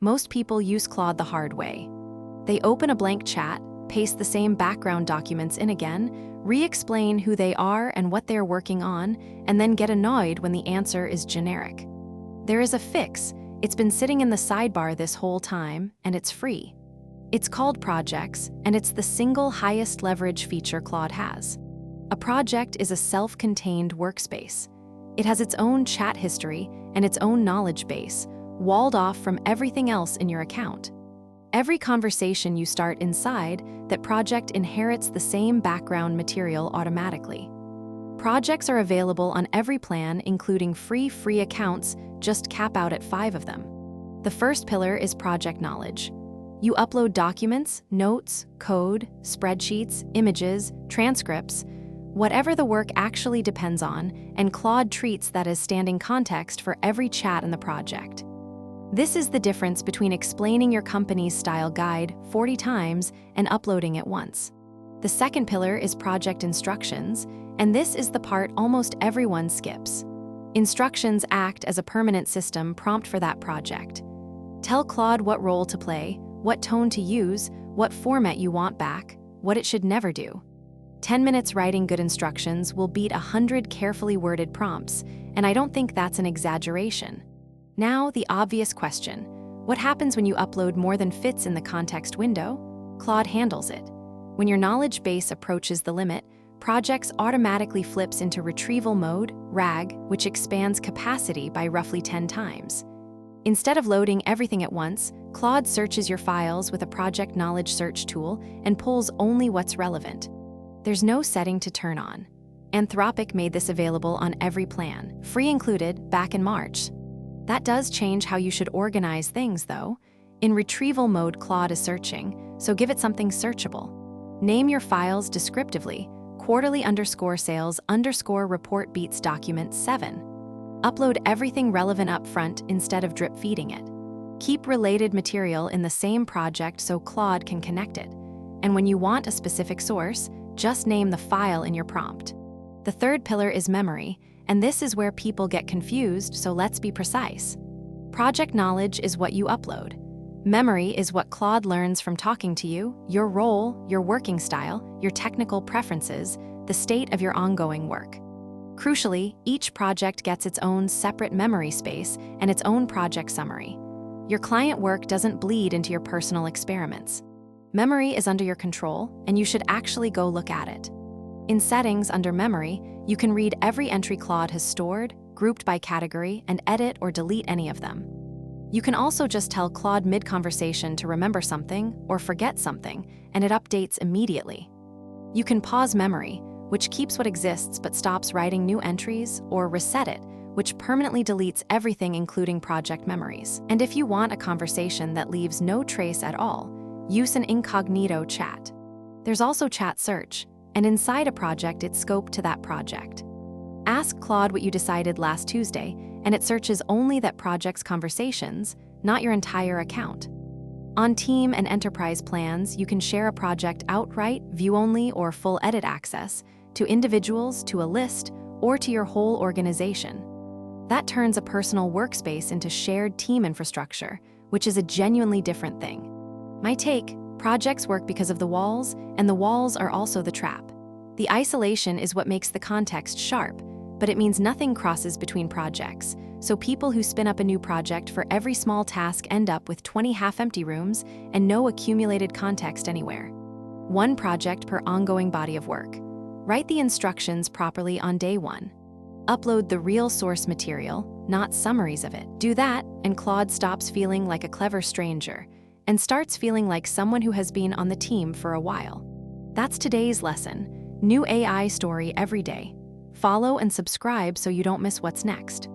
Most people use Claude the hard way. They open a blank chat, paste the same background documents in again, re-explain who they are and what they're working on, and then get annoyed when the answer is generic. There is a fix. It's been sitting in the sidebar this whole time, and it's free. It's called Projects, and it's the single highest leverage feature Claude has. A project is a self-contained workspace. It has its own chat history and its own knowledge base, walled off from everything else in your account. Every conversation you start inside that project inherits the same background material automatically. Projects are available on every plan, including free accounts, just cap out at 5 of them. The first pillar is project knowledge. You upload documents, notes, code, spreadsheets, images, transcripts, whatever the work actually depends on, and Claude treats that as standing context for every chat in the project. This is the difference between explaining your company's style guide 40 times and uploading it once. The second pillar is project instructions, and this is the part almost everyone skips. Instructions act as a permanent system prompt for that project. Tell Claude what role to play, what tone to use, what format you want back, what it should never do. 10 minutes writing good instructions will beat 100 carefully worded prompts, and I don't think that's an exaggeration. Now, the obvious question. What happens when you upload more than fits in the context window? Claude handles it. When your knowledge base approaches the limit, Projects automatically flips into retrieval mode, RAG, which expands capacity by roughly 10 times. Instead of loading everything at once, Claude searches your files with a project knowledge search tool and pulls only what's relevant. There's no setting to turn on. Anthropic made this available on every plan, free included, back in March. That does change how you should organize things, though. In retrieval mode, Claude is searching, so give it something searchable. Name your files descriptively, quarterly_sales_report beats document 7. Upload everything relevant up front instead of drip feeding it. Keep related material in the same project so Claude can connect it. And when you want a specific source, just name the file in your prompt. The third pillar is memory, and this is where people get confused, so let's be precise. Project knowledge is what you upload. Memory is what Claude learns from talking to you, your role, your working style, your technical preferences, the state of your ongoing work. Crucially, each project gets its own separate memory space and its own project summary. Your client work doesn't bleed into your personal experiments. Memory is under your control, and you should actually go look at it. In Settings under Memory, you can read every entry Claude has stored, grouped by category, and edit or delete any of them. You can also just tell Claude mid-conversation to remember something or forget something, and it updates immediately. You can pause memory, which keeps what exists but stops writing new entries, or reset it, which permanently deletes everything including project memories. And if you want a conversation that leaves no trace at all, use an incognito chat. There's also chat search, and inside a project it's scoped to that project. Ask Claude what you decided last Tuesday, and it searches only that project's conversations, not your entire account. On team and enterprise plans, you can share a project outright, view-only, or full edit access to individuals, to a list, or to your whole organization. That turns a personal workspace into shared team infrastructure, which is a genuinely different thing. My take: projects work because of the walls, and the walls are also the trap. The isolation is what makes the context sharp, but it means nothing crosses between projects, so people who spin up a new project for every small task end up with 20 half-empty rooms and no accumulated context anywhere. One project per ongoing body of work. Write the instructions properly on day 1. Upload the real source material, not summaries of it. Do that, and Claude stops feeling like a clever stranger and starts feeling like someone who has been on the team for a while. That's today's lesson. New AI story every day. Follow and subscribe so you don't miss what's next.